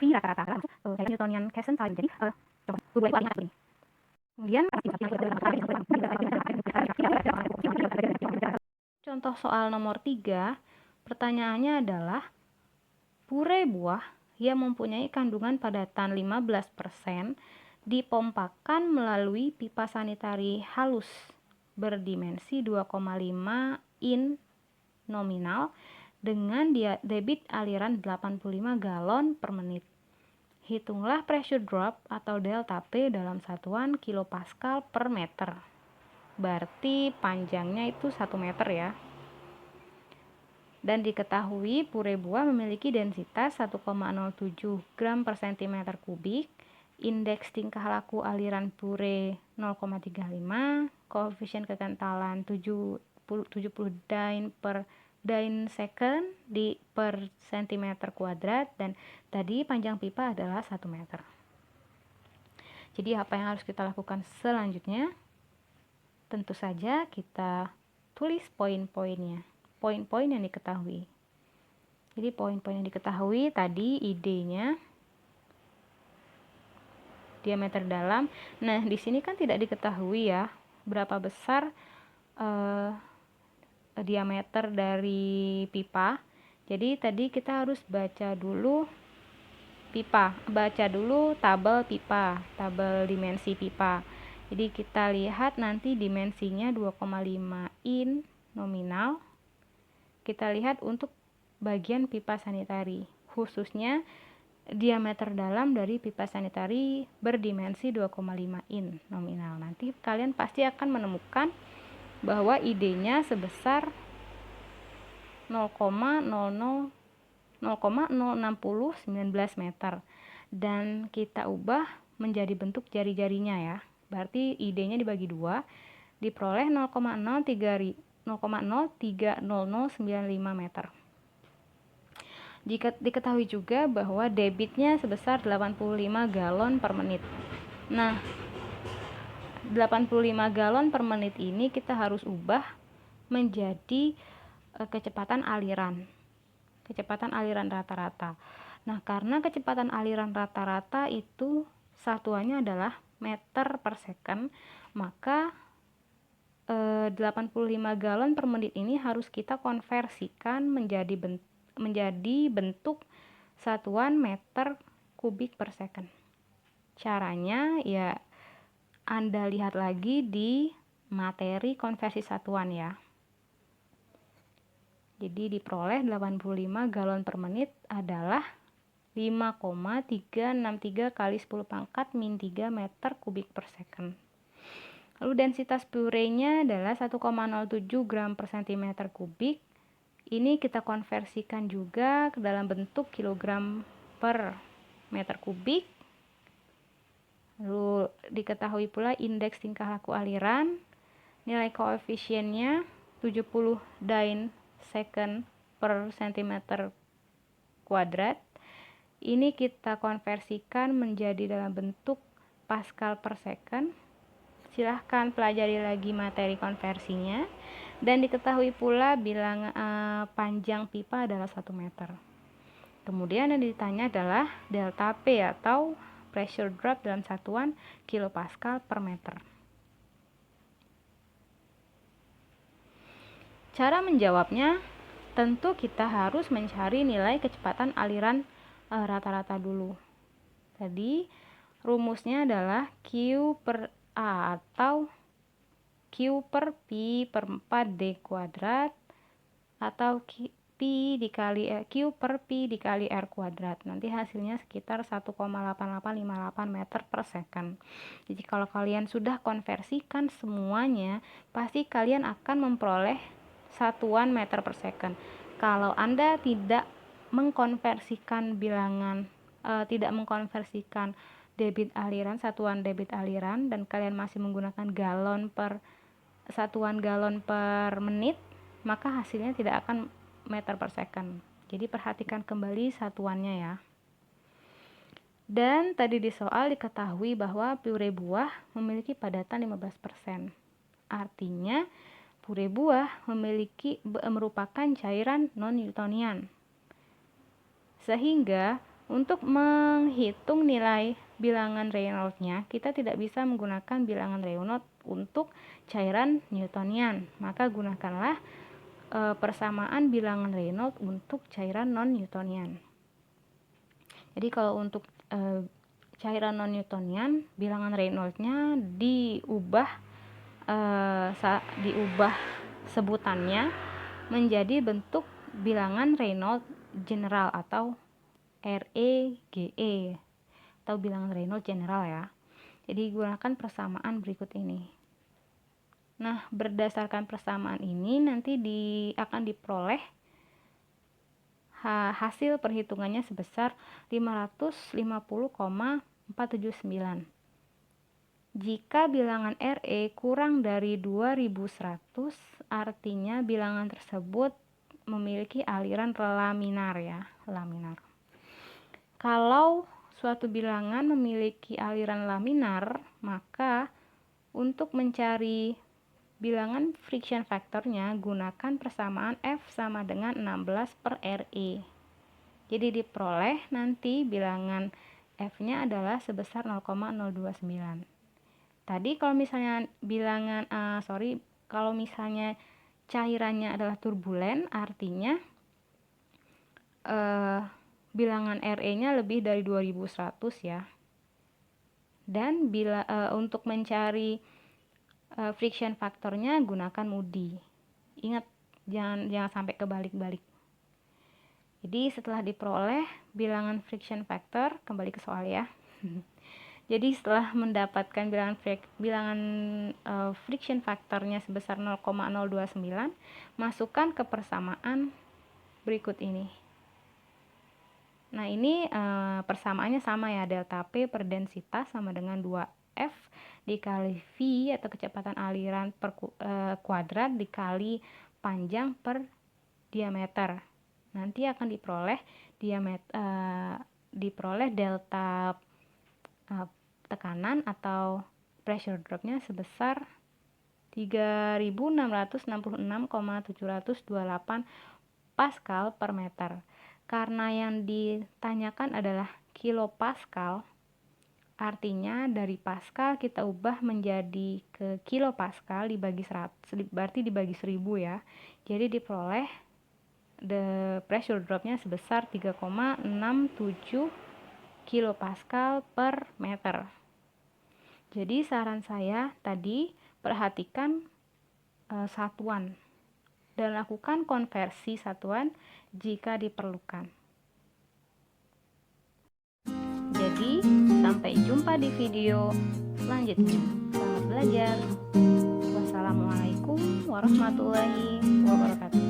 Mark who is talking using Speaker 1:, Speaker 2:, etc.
Speaker 1: konversi rata-rata dalam Newtonian Kessen jadi coba dua itu artinya apa ini. Kemudian contoh soal nomor 3, pertanyaannya adalah puree buah yang mempunyai kandungan padatan 15% dipompakan melalui pipa sanitari halus berdimensi 2,5 in nominal dengan debit aliran 85 galon per menit. Hitunglah pressure drop atau delta P dalam satuan kilopascal per meter. Berarti panjangnya itu 1 meter ya. Dan diketahui puree buah memiliki densitas 1,07 gram per cm kubik, indeks tingkah laku aliran puree 0,35, koefisien kekentalan 70 dyne per dyne second per cm kuadrat, dan tadi panjang pipa adalah 1 meter. Jadi apa yang harus kita lakukan selanjutnya? Tentu saja kita tulis poin-poinnya, poin-poin yang diketahui. Jadi poin-poin yang diketahui tadi idenya diameter dalam. Nah, di sini kan tidak diketahui ya berapa besar diameter dari pipa. Jadi tadi kita harus baca dulu tabel pipa, tabel dimensi pipa. Jadi kita lihat nanti dimensinya 2,5 in nominal. Kita lihat untuk bagian pipa sanitari, khususnya diameter dalam dari pipa sanitari berdimensi 2,5 in nominal. Nanti kalian pasti akan menemukan bahwa idenya sebesar 0,06019 meter, dan kita ubah menjadi bentuk jari-jarinya ya. Berarti idenya dibagi 2, diperoleh 0,03095 meter. Jika diketahui juga bahwa debitnya sebesar 85 galon per menit. Nah, 85 galon per menit ini kita harus ubah menjadi kecepatan aliran rata-rata. Nah, karena kecepatan aliran rata-rata itu satuannya adalah meter per second, maka 85 galon per menit ini harus kita konversikan menjadi bentuk satuan meter kubik per second. Caranya ya Anda lihat lagi di materi konversi satuan ya. Jadi diperoleh 85 galon per menit adalah 5,363 kali 10 pangkat min 3 meter kubik per second. Lalu densitas puree-nya adalah 1,07 gram per cm kubik. Ini kita konversikan juga ke dalam bentuk kilogram per meter kubik. Lalu diketahui pula indeks tingkah laku aliran, nilai koefisiennya 70 dyne second per cm kuadrat. Ini kita konversikan menjadi dalam bentuk pascal per second. Silahkan pelajari lagi materi konversinya. Dan diketahui pula bilangan panjang pipa adalah 1 meter. Kemudian yang ditanya adalah delta P atau pressure drop dalam satuan kilopascal per meter. Cara menjawabnya, tentu kita harus mencari nilai kecepatan aliran rata-rata dulu. Tadi rumusnya adalah Q per A atau Q per Pi per 4D kuadrat atau Q per Pi dikali R kuadrat. Nanti hasilnya sekitar 1,8858 meter per second. Jadi kalau kalian sudah konversikan semuanya, pasti kalian akan memperoleh satuan meter per second. Kalau Anda tidak mengkonversikan debit aliran, satuan debit aliran, dan kalian masih menggunakan satuan galon per menit, maka hasilnya tidak akan meter per second. Jadi perhatikan kembali satuannya ya. Dan tadi di soal diketahui bahwa puree buah memiliki padatan 15%. Artinya puree buah merupakan cairan non-Newtonian. Sehingga Untuk menghitung nilai bilangan Reynolds-nya, kita tidak bisa menggunakan bilangan Reynolds untuk cairan Newtonian. Maka gunakanlah persamaan bilangan Reynolds untuk cairan non-Newtonian. Jadi kalau untuk cairan non-Newtonian, bilangan Reynolds-nya diubah sebutannya menjadi bentuk bilangan Reynolds general atau REGE atau bilangan Reynolds general ya. Jadi gunakan persamaan berikut ini. Nah, berdasarkan persamaan ini nanti akan diperoleh hasil perhitungannya sebesar 550,479. Jika bilangan RE kurang dari 2100, artinya bilangan tersebut memiliki aliran laminar ya, laminar. Kalau suatu bilangan memiliki aliran laminar, maka untuk mencari bilangan friction factornya gunakan persamaan F sama dengan 16/RE. Jadi diperoleh nanti bilangan F-nya adalah sebesar 0,029. Tadi kalau misalnya kalau misalnya cairannya adalah turbulen, artinya bilangan RE-nya lebih dari 2100 ya. Dan untuk mencari friction factornya gunakan Moody. Ingat, jangan sampai kebalik-balik. Jadi setelah diperoleh bilangan friction factor, kembali ke soal ya. Jadi setelah mendapatkan bilangan friction factornya sebesar 0,029, masukkan ke persamaan berikut ini. Nah, ini persamaannya sama ya, delta P per densitas sama dengan 2F dikali V atau kecepatan aliran per kuadrat dikali panjang per diameter. Nanti akan diperoleh delta tekanan atau pressure dropnya sebesar 3666,728 Pascal per meter. Karena yang ditanyakan adalah kilopascal, artinya dari Pascal kita ubah menjadi ke kilopascal dibagi 100, berarti dibagi 1000 ya. Jadi diperoleh the pressure dropnya sebesar 3,67 kilopascal per meter. Jadi saran saya tadi, perhatikan satuan dan lakukan konversi satuan jika diperlukan. Jadi sampai jumpa di video selanjutnya. Selamat belajar. Wassalamualaikum warahmatullahi wabarakatuh.